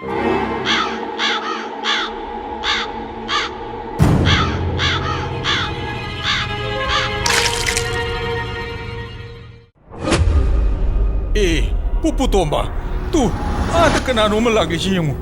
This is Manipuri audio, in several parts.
PUPU TOMBA, tu ada kanano malagi siya mo.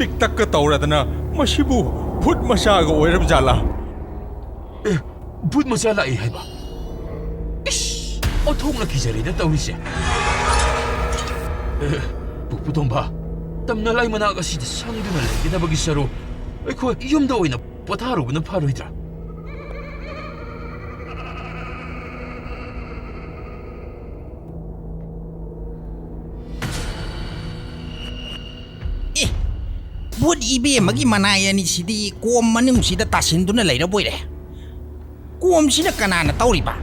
Piktak ka tawrad na masibu, bhoot masaga oirab jala. bhoot masala hai ba? Ish, othong na kijari na tawri siya. PUPU TOMBA, tamna lai managa si sangduna lai kinabagi saro. Aiko yumda oina potaro na paroidra. bhoot ibe magi manaya ni sidi kom manung sida tasinduna leira boire kom sina kanana tawriba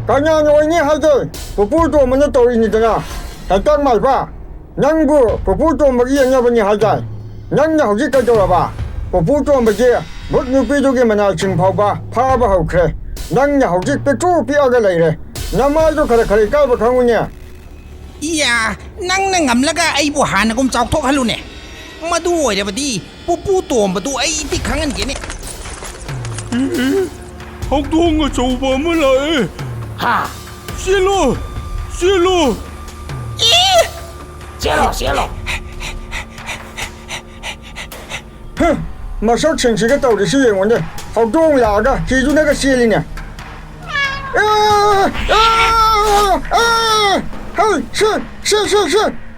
kanya noini haide PUPU TOMBA na tawri ni dana tatak mai ba nangbu PUPU TOMBA gi nya bani haide nang na hoji ka jawaba PUPU TOMBA ge bhoot nu pi jo ge mana ching phau ba pha ba hau khre nang na hoji pe tu pi aga leire nama jo khare khare ka ba khangu nya iya nang na ngamlaga ai bu hana kum chawk thok halune madu oirabadi PUPU TOMBA du ai ti khangan gene Hawdong chawba mala ha Cielo cielo masak ching chi ga tawri si yeng wonde hawdong la ga ki ju na ga sili ne hey shi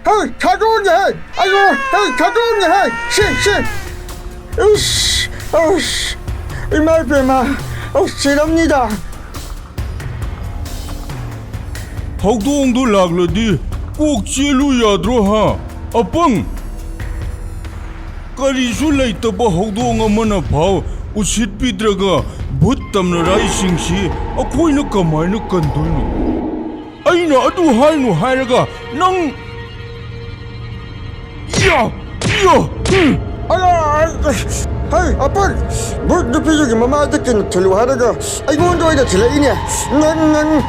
hey, 차가운 해! 아이고, hey, 차가운 해! 으씨, 이말 빼마, 실합니다. Hawdongdo lagladi, kok cielo yadro ha, apang. Karisu laitaba hawdong amana bhaw, usit pidraga, bhoot tamna rai singsi, akoy na kamay na kandulno. Ay na adu hainu hairaga, nang hey, apa? Bhoot du pijo ki mama ta kin thulu haraga. Ai gon doi da thila ine. Nan.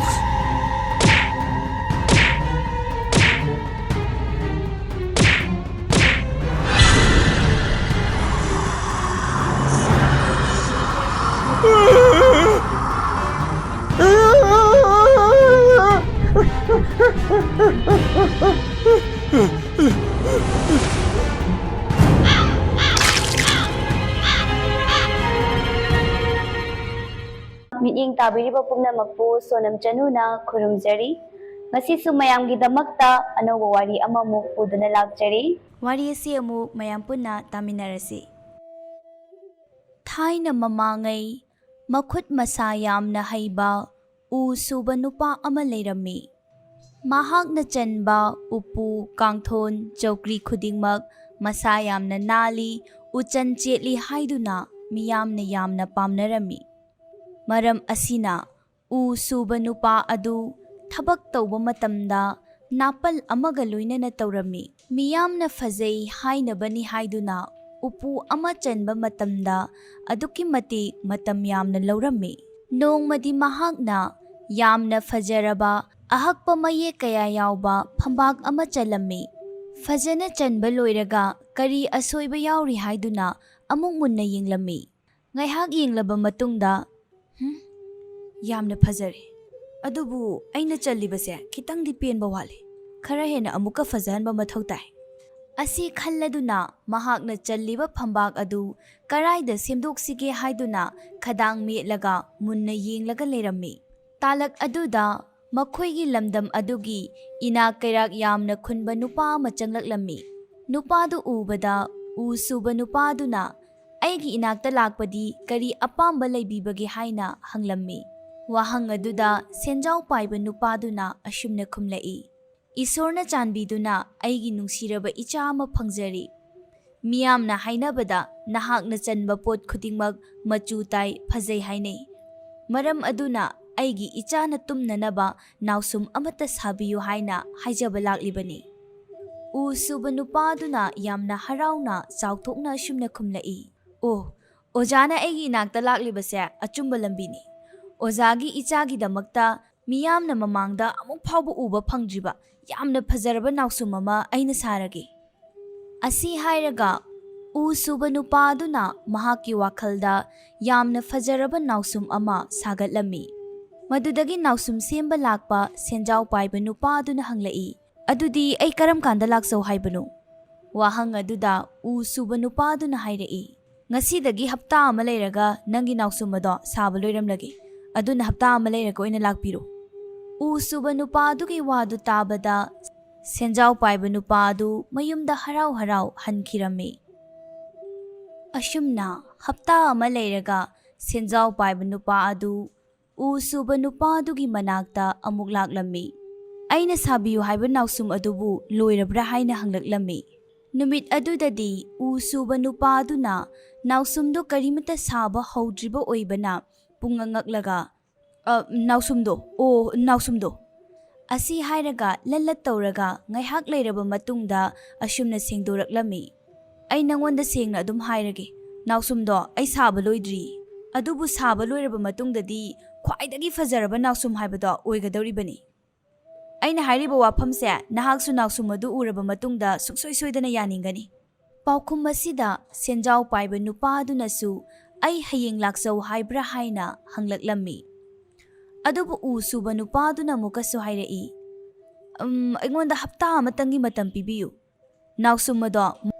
Miting tabiriba pumnamakpo sonam chanuna khurumjari ngasi su mayam gi damakta anoba wari amamu puduna lakjari wari asi amu mayam punna taminarasi thaina mamangai makhut masa yamna haiba u suba nupa ama leirami mahakna chanba upu kangthon chokri khudingmak masa yamna nali uchan chetli haiduna miyamna yamna pamnarami maram asina u suba nupa adu thabak tawba matamda napal amaga loinana tawrami miyamna fazai hainabani haiduna upu ama chanba matamda aduki mati matam yamna lawrami nongmadi mahakna yamna fajaraba ahakpa maye kaya yawba phambak ama chalami fajana chanba loiraga kari asoiba yawri haiduna amuk munna yinglami ngaihak yinglaba matungda yamna fajare adubu aina chalibase khitangdi penba wale khara hena amuka fajanba mathau tai asi khalladuna mahakna challiba phambak adu karaida semdoksige haiduna khadang metlaga munna yenglaga lerami talak aduda makhoigi lamdam adugi ina kairak yamna khunba nupa ma changlaklammi nupadu ubada u suba nupaduna aigi inakta lakpadi kari apamba laibibage haina hanglammi wahang aduda senjaw paiba nupaduna ashumna khumlai isorna chanbiduna aigi nungsiraba icha ama phangjari miyamna hainabada nahakna chanba pot khudingmak machu tai phajai hainai maram aduna aigi ichana tumnanaba nausum amata sabiyu haina haijaba laklibani u suba nupaduna yamna harauna chawthokna ashumna khumlai ojana aigi inakta laklibase achumba lambini ojagi ichagi damakta miyamna mamangda amuk phawba uba phangjiba yamna phajaraba nausum ama aina sarage ꯑꯁꯤ ꯍꯥꯏꯔꯒ ꯎ ꯁꯨꯕ ꯅꯨꯄꯥ ꯑꯗꯨꯅ ꯃꯍꯥꯛꯀꯤ ꯋꯥꯈꯜꯗ ꯌꯥꯝꯅ ꯐꯖꯔꯕ ꯅꯥꯎꯁꯨꯝ ꯑꯃ ꯁꯥꯒꯠꯂꯝꯃꯤ꯫ ꯃꯗꯨꯗꯒꯤ ꯅꯥꯎꯁꯨꯝ ꯁꯦꯝꯕ ꯂꯥꯛꯄ ꯁꯦꯟꯖꯥꯎ ꯄꯥꯏꯕ ꯅꯨꯄꯥ ꯑꯗꯨꯅ ꯍꯪꯂꯛꯏ, "ꯑꯗꯨꯗꯤ ꯑꯩ ꯀꯔꯝ ꯀꯥꯟꯗ ꯂꯥꯛꯆꯧ ꯍꯥꯏꯕꯅꯣ?" ꯋꯥꯍꯪ ꯑꯗꯨꯗ ꯎ ꯁꯨꯕ ꯅꯨꯄꯥ ꯑꯗꯨꯅ ꯍꯥꯏꯔꯛꯏ, "ꯉꯁꯤꯗꯒꯤ ꯍꯞꯇꯥ ꯑꯃ ꯂꯩꯔꯒ ꯅꯪꯒꯤ ꯅꯥꯎꯁꯨꯝ ꯑꯗꯣ ꯁꯥꯕ ꯂꯣꯏꯔꯝꯂꯒꯦ꯫ ꯑꯗꯨꯅ ꯍꯞꯇꯥ ꯑꯃ ꯂꯩꯔꯒ ꯑꯣꯏꯅ ꯂꯥꯛꯄꯤꯔꯣ." ꯎ ꯁꯨꯕ ꯅꯨꯄꯥ ꯑꯗꯨꯒꯤ ꯋꯥꯗꯨ ꯇꯥꯕꯗ ꯁꯦꯟꯖꯥꯎ ꯄꯥꯏꯕ ꯅꯨꯄꯥ ꯑꯗꯨ ꯃꯌꯨꯝꯗ ꯍꯔꯥꯎ ꯍꯔꯥꯎ ꯍꯟꯈꯤꯔꯝꯃꯤ꯫ ꯑꯁꯨꯝꯅ ꯍꯞꯇꯥ ꯑꯃ ꯂꯩꯔꯒ ꯁꯦꯟꯖꯥꯎ ꯄꯥꯏꯕ ꯅꯨꯄꯥ ꯑꯗꯨ ꯎ ꯁꯨꯕ ꯅꯨꯄꯥ ꯑꯗꯨꯒꯤ ꯃꯅꯥꯛꯇ ꯑꯃꯨꯛ ꯂꯥꯛꯂꯝꯃꯤ꯫ ꯑꯩꯅ ꯁꯥꯕꯤꯌꯨ ꯍꯥꯏꯕ ꯅꯥꯎꯁꯨꯝ ꯑꯗꯨꯕꯨ ꯂꯣꯏꯔꯕ꯭ꯔꯥ ꯍꯥꯏꯅ ꯍꯪꯂꯛꯂꯝꯃꯤ꯫ ꯅꯨꯃꯤꯠ ꯑꯗꯨꯗꯗꯤ ꯎ ꯁꯨꯕ ꯅꯨꯄꯥ ꯑꯗꯨꯅ ꯅꯥꯎꯁꯨꯝꯗꯣ ꯀꯔꯤꯃꯠꯇ ꯁꯥꯕ ꯍꯧꯗ꯭ꯔꯤꯕ ꯑꯣꯏꯕꯅ ꯄꯨꯡꯉꯛꯉꯛꯂꯒ ꯅꯥꯎꯁꯨꯝꯗꯣ ꯑꯁꯤ ꯍꯥꯏꯔꯒ ꯂꯜꯂꯠ ꯇꯧꯔꯒ ꯉꯥꯏꯍꯥꯛ ꯂꯩꯔꯕ ꯃꯇꯨꯡꯗ ꯑꯁꯨꯝꯅ ꯁꯦꯡꯗꯣꯔꯛꯂꯝꯃꯤ, "ꯑꯩ ꯅꯪꯉꯣꯟꯗ ꯁꯦꯡꯅ ꯑꯗꯨꯝ ꯍꯥꯏꯔꯒꯦ, ꯅꯥꯎꯁꯨꯝꯗꯣ ꯑꯩ ꯁꯥꯕ ꯂꯣꯏꯗ꯭ꯔꯤ꯫ ꯑꯗꯨꯕꯨ ꯁꯥꯕ ꯂꯣꯏꯔꯕ ꯃꯇꯨꯡꯗꯗꯤ ꯈ꯭ꯋꯥꯏꯗꯒꯤ ꯐꯖꯔꯕ ꯅꯥꯎꯁꯨꯝ ꯍꯥꯏꯕꯗꯣ ꯑꯣꯏꯒꯗꯧꯔꯤꯕꯅꯤ꯫ ꯑꯩꯅ ꯍꯥꯏꯔꯤꯕ ꯋꯥꯐꯝꯁꯦ ꯅꯍꯥꯛꯁꯨ ꯅꯥꯎꯁꯨꯝ ꯑꯗꯨ ꯎꯔꯕ ꯃꯇꯨꯡꯗ ꯁꯨꯡꯁꯣꯏ ꯁꯣꯏꯗꯅ ꯌꯥꯅꯤꯡꯒꯅꯤ." ꯄꯥꯎꯈꯨꯝ ꯑꯁꯤꯗ ꯁꯦꯟꯖꯥꯎ ꯄꯥꯏꯕ ꯅꯨꯄꯥ ꯑꯗꯨꯅꯁꯨ ꯑꯩ ꯍꯌꯦꯡ ꯂꯥꯛꯆꯧ ꯍꯥꯏꯕ꯭ꯔꯥ ꯍꯥꯏꯅ ꯍꯪꯂꯛꯂꯝꯃꯤ꯫ ꯑꯗꯨꯕꯨ ꯎ ꯁꯨꯕ ꯅꯨꯄꯥ ꯑꯗꯨꯅ ꯑꯃꯨꯛꯀꯁꯨ ꯍꯥꯏꯔꯛꯏ, "ꯑꯩꯉꯣꯟꯗ ꯍꯞꯇꯥ ꯑꯃꯇꯪꯒꯤ ꯃꯇꯝ ꯄꯤꯕꯤꯌꯨ꯫ ꯅꯥꯎꯁꯨꯝ ꯑꯗꯣ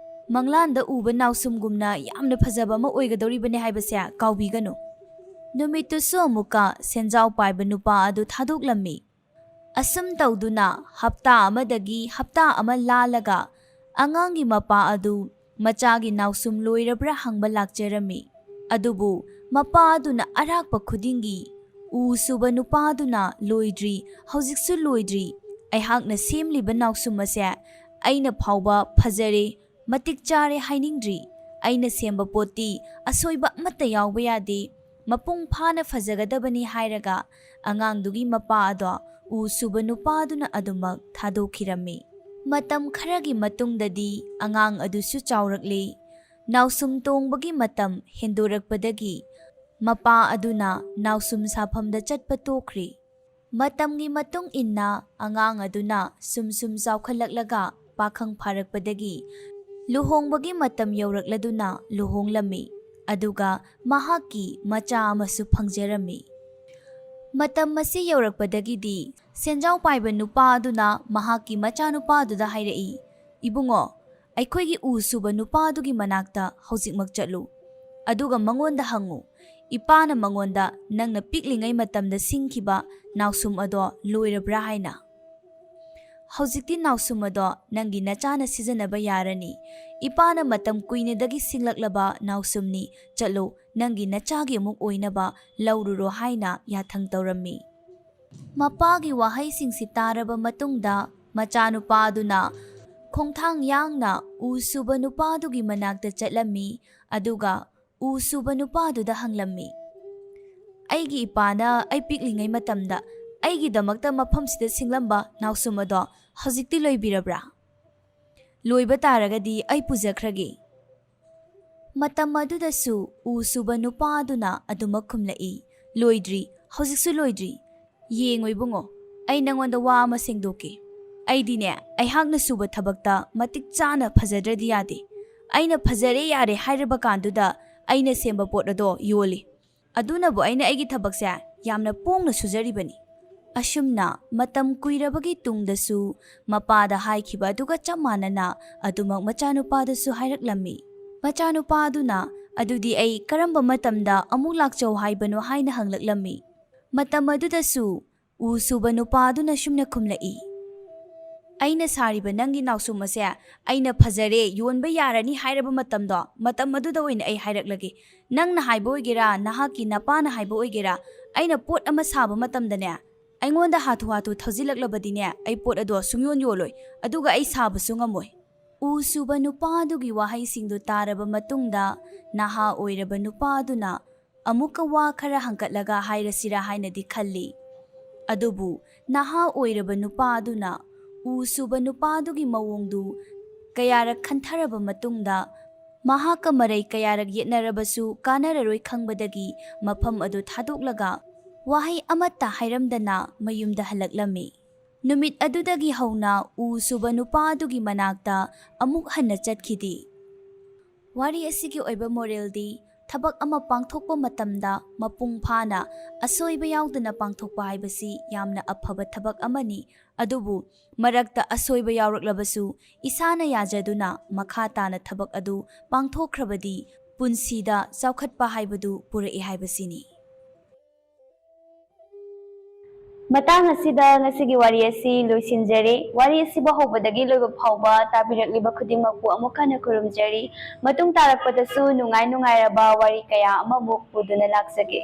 ꯃꯪꯂꯥꯟꯗ ꯎꯕ ꯅꯥꯎꯁꯨꯝꯒꯨꯝꯅ ꯌꯥꯝꯅ ꯐꯖꯕ ꯑꯃ ꯑꯣꯏꯒꯗꯧꯔꯤꯕꯅꯤ ꯍꯥꯏꯕꯁꯦ ꯀꯥꯎꯕꯤꯒꯅꯨ." ꯅꯨꯃꯤꯠꯇꯨꯁꯨ ꯑꯃꯨꯛꯀ ꯁꯦꯟꯖꯥꯎ ꯄꯥꯏꯕ ꯅꯨꯄꯥ ꯑꯗꯨ ꯊꯥꯗꯣꯛꯂꯝꯃꯤ꯫ ꯑꯁꯨꯝ ꯇꯧꯗꯨꯅ ꯍꯞꯇꯥ ꯑꯃꯗꯒꯤ ꯍꯞꯇꯥ ꯑꯃ ꯂꯥꯜꯂꯒ ꯑꯉꯥꯡꯒꯤ ꯃꯄꯥ ꯑꯗꯨ ꯃꯆꯥꯒꯤ ꯅꯥꯎꯁꯨꯝ ꯂꯣꯏꯔꯕ꯭ꯔꯥ ꯍꯪꯕ ꯂꯥꯛꯆꯔꯝꯃꯤ꯫ ꯑꯗꯨꯕꯨ ꯃꯄꯥ ꯑꯗꯨꯅ ꯑꯔꯥꯛꯄ ꯈꯨꯗꯤꯡꯒꯤ, "ꯎ ꯁꯨꯕ ꯅꯨꯄꯥ ꯑꯗꯨꯅ ꯂꯣꯏꯗ꯭ꯔꯤ, ꯍꯧꯖꯤꯛꯁꯨ ꯂꯣꯏꯗ꯭ꯔꯤ꯫ ꯑꯩꯍꯥꯛꯅ ꯁꯦꯝꯂꯤꯕ ꯅꯥꯎꯁꯨꯝ ꯑꯁꯦ ꯑꯩꯅ ꯐꯥꯎꯕ ꯐꯖꯔꯦ, ꯃꯇꯤꯛ ꯆꯥꯔꯦ ꯍꯥꯏꯅꯤꯡꯗ꯭ꯔꯤ꯫ ꯑꯩꯅ ꯁꯦꯝꯕ ꯄꯣꯠꯇꯤ ꯑꯁꯣꯏꯕ ꯑꯃꯠꯇ ꯌꯥꯎꯕ ꯌꯥꯗꯦ, ꯃꯄꯨꯡ ꯐꯥꯅ ꯐꯖꯒꯗꯕꯅꯤ" ꯍꯥꯏꯔꯒ ꯑꯉꯥꯡꯗꯨꯒꯤ ꯃꯄꯥ ꯑꯗꯣ ꯎ ꯁꯨꯕ ꯅꯨꯄꯥ ꯑꯗꯨꯅ ꯑꯗꯨꯃꯛ ꯊꯥꯗꯣꯛꯈꯤꯔꯝꯃꯤ꯫ ꯃꯇꯝ ꯈꯔꯒꯤ ꯃꯇꯨꯡꯗꯗꯤ ꯑꯉꯥꯡ ꯑꯗꯨꯁꯨ ꯆꯥꯎꯔꯛꯂꯤ꯫ ꯅꯥꯎꯁꯨꯝ ꯇꯣꯡꯕꯒꯤ ꯃꯇꯝ ꯍꯦꯟꯗꯣꯔꯛꯄꯗꯒꯤ ꯃꯄꯥ ꯑꯗꯨꯅ ꯅꯥꯎꯁꯨꯝ ꯁꯥꯐꯝꯗ ꯆꯠꯄ ꯇꯣꯛꯈ꯭ꯔꯤ꯫ ꯃꯇꯝꯒꯤ ꯃꯇꯨꯡ ꯏꯟꯅ ꯑꯉꯥꯡ ꯑꯗꯨꯅ ꯁꯨꯝ ꯆꯥꯎꯈꯠꯂꯛꯂꯒ ꯄꯥꯈꯪ ꯐꯥꯔꯛꯄꯗꯒꯤ ꯂꯨꯍꯣꯡꯕꯒꯤ ꯃꯇꯝ ꯌꯧꯔꯛꯂꯗꯨꯅ ꯂꯨꯍꯣꯡꯂꯝꯃꯤ, ꯑꯗꯨꯒ ꯃꯍꯥꯛꯀꯤ ꯃꯆꯥ ꯑꯃꯁꯨ ꯐꯪꯖꯔꯝꯃꯤ꯫ ꯃꯇꯝ ꯑꯁꯤ ꯌꯧꯔꯛꯄꯗꯒꯤꯗꯤ ꯁꯦꯟꯖꯥꯎ ꯄꯥꯏꯕ ꯅꯨꯄꯥ ꯑꯗꯨꯅ ꯃꯍꯥꯛꯀꯤ ꯃꯆꯥꯅꯨꯄꯥ ꯑꯗꯨꯗ ꯍꯥꯏꯔꯛꯏ, "ꯏꯕꯨꯡꯉꯣ, ꯑꯩꯈꯣꯏꯒꯤ ꯎ ꯁꯨꯕ ꯅꯨꯄꯥ ꯑꯗꯨꯒꯤ ꯃꯅꯥꯛꯇ ꯍꯧꯖꯤꯛꯃꯛ ꯆꯠꯂꯨ, ꯑꯗꯨꯒ ꯃꯉꯣꯟꯗ ꯍꯪꯉꯨ, ꯏꯄꯥꯅ ꯃꯉꯣꯟꯗ ꯅꯪꯅ ꯄꯤꯛꯂꯤꯉꯩ ꯃꯇꯝꯗ ꯁꯤꯡꯈꯤꯕ ꯅꯥꯎꯁꯨꯝ ꯑꯗꯣ ꯂꯣꯏꯔꯕ꯭ꯔꯥ ꯍꯥꯏꯅ꯫ ꯍꯧꯖꯤꯛꯇꯤ ꯅꯥꯎꯁꯨꯝ ꯑꯗꯣ ꯅꯪꯒꯤ ꯅꯆꯥꯅ ꯁꯤꯖꯤꯟꯅꯕ ꯌꯥꯔꯅꯤ꯫ ꯏꯄꯥꯅ ꯃꯇꯝ ꯀꯨꯏꯅꯗꯒꯤ ꯁꯤꯡꯂꯛꯂꯕ ꯅꯥꯎꯁꯨꯝꯅꯤ, ꯆꯠꯂꯣ, ꯅꯪꯒꯤ ꯅꯆꯥꯒꯤ ꯑꯃꯨꯛ ꯑꯣꯏꯅꯕ ꯂꯧꯔꯨꯔꯣ" ꯍꯥꯏꯅ ꯌꯥꯊꯪ ꯇꯧꯔꯝꯃꯤ꯫ ꯃꯄꯥꯒꯤ ꯋꯥꯍꯩꯁꯤꯡꯁꯤ ꯇꯥꯔꯕ ꯃꯇꯨꯡꯗ ꯃꯆꯥꯅꯨꯄꯥ ꯑꯗꯨꯅ ꯈꯣꯡꯊꯥꯡ ꯌꯥꯡꯅ ꯎ ꯁꯨꯕ ꯅꯨꯄꯥ ꯑꯗꯨꯒꯤ ꯃꯅꯥꯛꯇ ꯆꯠꯂꯝꯃꯤ, ꯑꯗꯨꯒ ꯎ ꯁꯨꯕ ꯅꯨꯄꯥ ꯑꯗꯨꯗ ꯍꯪꯂꯝꯃꯤ, "ꯑꯩꯒꯤ ꯏꯄꯥꯅ ꯑꯩ ꯄꯤꯛꯂꯤꯉꯩ ꯃꯇꯝꯗ ꯑꯩꯒꯤꯗꯃꯛꯇ ꯃꯐꯝꯁꯤꯗ ꯁꯤꯡꯂꯝꯕ ꯅꯥꯎꯁꯨꯝ ꯑꯗꯣ ꯍꯧꯖꯤꯛꯇꯤ ꯂꯣꯏꯕꯤꯔꯕ꯭ꯔꯥ? ꯂꯣꯏꯕ ꯇꯥꯔꯒꯗꯤ ꯑꯩ ꯄꯨꯖꯈ꯭ꯔꯒꯦ." ꯃꯇꯝ ꯑꯗꯨꯗꯁꯨ ꯎ ꯁꯨꯕ ꯅꯨꯄꯥ ꯑꯗꯨꯅ ꯑꯗꯨꯃꯛ ꯈꯨꯝꯂꯛꯏ, "ꯂꯣꯏꯗ꯭ꯔꯤ, ꯍꯧꯖꯤꯛꯁꯨ ꯂꯣꯏꯗ꯭ꯔꯤ꯫ ꯌꯦꯡꯉꯣ ꯏꯕꯨꯡꯉꯣ, ꯑꯩ ꯅꯪꯉꯣꯟꯗ ꯋꯥ ꯑꯃ ꯁꯦꯡꯗꯣꯛꯀꯦ꯫ ꯑꯩꯗꯤꯅꯦ, ꯑꯩꯍꯥꯛꯅ ꯁꯨꯕ ꯊꯕꯛꯇ ꯃꯇꯤꯛ ꯆꯥꯅ ꯐꯖꯗ꯭ꯔꯗꯤ ꯌꯥꯗꯦ꯫ ꯑꯩꯅ ꯐꯖꯔꯦ ꯌꯥꯔꯦ ꯍꯥꯏꯔꯕ ꯀꯥꯟꯗꯨꯗ ꯑꯩꯅ ꯁꯦꯝꯕ ꯄꯣꯠ ꯑꯗꯣ ꯌꯣꯜꯂꯤ꯫ ꯑꯗꯨꯅꯕꯨ ꯑꯩꯅ ꯑꯩꯒꯤ ꯊꯕꯛꯁꯦ ꯌꯥꯝꯅ ꯄꯣꯡꯅ ꯁꯨꯖꯔꯤꯕꯅꯤ." ꯑꯁꯨꯝꯅ ꯃꯇꯝ ꯀꯨꯏꯔꯕꯒꯤ ꯇꯨꯡꯗꯁꯨ ꯃꯄꯥꯗ ꯍꯥꯏꯈꯤꯕ ꯑꯗꯨꯒ ꯆꯞ ꯃꯥꯟꯅꯅ ꯑꯗꯨꯃꯛ ꯃꯆꯥꯅꯨꯄꯥꯗꯁꯨ ꯍꯥꯏꯔꯛꯂꯝꯃꯤ꯫ ꯃꯆꯥꯅꯨꯄꯥ ꯑꯗꯨꯅ, "ꯑꯗꯨꯗꯤ ꯑꯩ ꯀꯔꯝꯕ ꯃꯇꯝꯗ ꯑꯃꯨꯛ ꯂꯥꯛꯆꯧ ꯍꯥꯏꯕꯅꯣ?" ꯍꯥꯏꯅ ꯍꯪꯂꯛꯂꯝꯃꯤ꯫ ꯃꯇꯝ ꯑꯗꯨꯗꯁꯨ ꯎ ꯁꯨꯕ ꯅꯨꯄꯥ ꯑꯗꯨꯅ ꯁꯨꯝꯅ ꯈꯨꯝꯂꯛꯏ, "ꯑꯩꯅ ꯁꯥꯔꯤꯕ ꯅꯪꯒꯤ ꯅꯥꯎꯁꯨꯝ ꯑꯁꯦ ꯑꯩꯅ ꯐꯖꯔꯦ, ꯌꯣꯟꯕ ꯌꯥꯔꯅꯤ ꯍꯥꯏꯔꯕ ꯃꯇꯝꯗꯣ, ꯃꯇꯝ ꯑꯗꯨꯗ ꯑꯣꯏꯅ ꯑꯩ ꯍꯥꯏꯔꯛꯂꯒꯦ꯫ ꯅꯪꯅ ꯍꯥꯏꯕ ꯑꯣꯏꯒꯦꯔꯥ, ꯅꯍꯥꯛꯀꯤ ꯅꯄꯥꯅ ꯍꯥꯏꯕ ꯑꯣꯏꯒꯦꯔꯥ, ꯑꯩꯅ ꯄꯣꯠ ꯑꯃ ꯁꯥꯕ ꯃꯇꯝꯗꯅꯦ, ꯑꯩꯉꯣꯟꯗ ꯍꯥꯊꯨ ꯊꯧꯖꯤꯜꯂꯛꯂꯕꯗꯤꯅꯦ, ꯑꯩ ꯄꯣꯠ ꯑꯗꯣ ꯁꯨꯡꯌꯣꯟ ꯌꯣꯜꯂꯣꯏ, ꯑꯗꯨꯒ ꯑꯩ ꯁꯥꯕꯁꯨ ꯉꯝꯃꯣꯏ." ꯎ ꯁꯨꯕ ꯅꯨꯄꯥ ꯑꯗꯨꯒꯤ ꯋꯥꯍꯩꯁꯤꯡꯗꯨ ꯇꯥꯔꯕ ꯃꯇꯨꯡꯗ ꯅꯍꯥ ꯑꯣꯏꯔꯕ ꯅꯨꯄꯥ ꯑꯗꯨꯅ ꯑꯃꯨꯛꯀ ꯋꯥ ꯈꯔ ꯍꯪꯀꯠꯂꯒ ꯍꯥꯏꯔꯁꯤꯔꯥ ꯍꯥꯏꯅꯗꯤ ꯈꯜꯂꯤ꯫ ꯑꯗꯨꯕꯨ ꯅꯍꯥ ꯑꯣꯏꯔꯕ ꯅꯨꯄꯥ ꯑꯗꯨꯅ ꯎ ꯁꯨꯕ ꯅꯨꯄꯥ ꯑꯗꯨꯒꯤ ꯃꯑꯣꯡꯗꯨ ꯀꯌꯥꯔꯛ ꯈꯟꯊꯔꯕ ꯃꯇꯨꯡꯗ ꯃꯍꯥꯛꯀ ꯃꯔꯩ ꯀꯌꯥꯔꯛ ꯌꯦꯠꯅꯔꯕꯁꯨ ꯀꯥꯟꯅꯔꯔꯣꯏ ꯈꯪꯕꯗꯒꯤ ꯃꯐꯝ ꯑꯗꯨ ꯊꯥꯗꯣꯛꯂꯒ ꯋꯥꯍꯩ ꯑꯃꯠꯇ ꯍꯥꯏꯔꯝꯗꯅ ꯃꯌꯨꯝꯗ ꯍꯜꯂꯛꯂꯝꯃꯤ꯫ ꯅꯨꯃꯤꯠ ꯑꯗꯨꯗꯒꯤ ꯍꯧꯅ ꯎ ꯁꯨꯕ ꯅꯨꯄꯥ ꯑꯗꯨꯒꯤ ꯃꯅꯥꯛꯇ ꯑꯃꯨꯛ ꯍꯟꯅ ꯆꯠꯈꯤꯗꯦ꯫ ꯋꯥꯔꯤ ꯑꯁꯤꯒꯤ ꯑꯣꯏꯕ ꯃꯣꯔꯦꯜꯗꯤ ꯊꯕꯛ ꯑꯃ ꯄꯥꯡꯊꯣꯛꯄ ꯃꯇꯝꯗ ꯃꯄꯨꯡ ꯐꯥꯅ ꯑꯁꯣꯏꯕ ꯌꯥꯎꯗꯅ ꯄꯥꯡꯊꯣꯛꯄ ꯍꯥꯏꯕꯁꯤ ꯌꯥꯝꯅ ꯑꯐꯕ ꯊꯕꯛ ꯑꯃꯅꯤ, ꯑꯗꯨꯕꯨ ꯃꯔꯛꯇ ꯑꯁꯣꯏꯕ ꯌꯥꯎꯔꯛꯂꯕꯁꯨ ꯏꯁꯥꯅ ꯌꯥꯖꯗꯨꯅ ꯃꯈꯥ ꯇꯥꯅ ꯊꯕꯛ ꯑꯗꯨ ꯄꯥꯡꯊꯣꯛꯈ꯭ꯔꯕꯗꯤ ꯄꯨꯟꯁꯤꯗ ꯆꯥꯎꯈꯠꯄ ꯍꯥꯏꯕꯗꯨ ꯄꯨꯔꯛꯏ ꯍꯥꯏꯕꯁꯤꯅꯤ꯫ ꯃꯇꯥꯡ ꯑꯁꯤꯗ ꯉꯁꯤꯒꯤ ꯋꯥꯔꯤ ꯑꯁꯤ ꯂꯣꯏꯁꯤꯟꯖꯔꯦ꯫ ꯋꯥꯔꯤ ꯑꯁꯤꯕꯨ ꯍꯧꯕꯗꯒꯤ ꯂꯣꯏꯕ ꯐꯥꯎꯕ ꯇꯥꯕꯤꯔꯛꯂꯤꯕ ꯈꯨꯗꯤꯡꯃꯛꯄꯨ ꯑꯃꯨꯛ ꯍꯟꯅ ꯈꯨꯔꯨꯝꯖꯔꯤ꯫ ꯃꯇꯨꯡ ꯇꯥꯔꯛꯄꯗꯁꯨ ꯅꯨꯡꯉꯥꯏꯔꯕ ꯋꯥꯔꯤ ꯀꯌꯥ ꯑꯃꯃꯨꯛ ꯄꯨꯗꯨꯅ ꯂꯥꯛꯆꯒꯦ꯫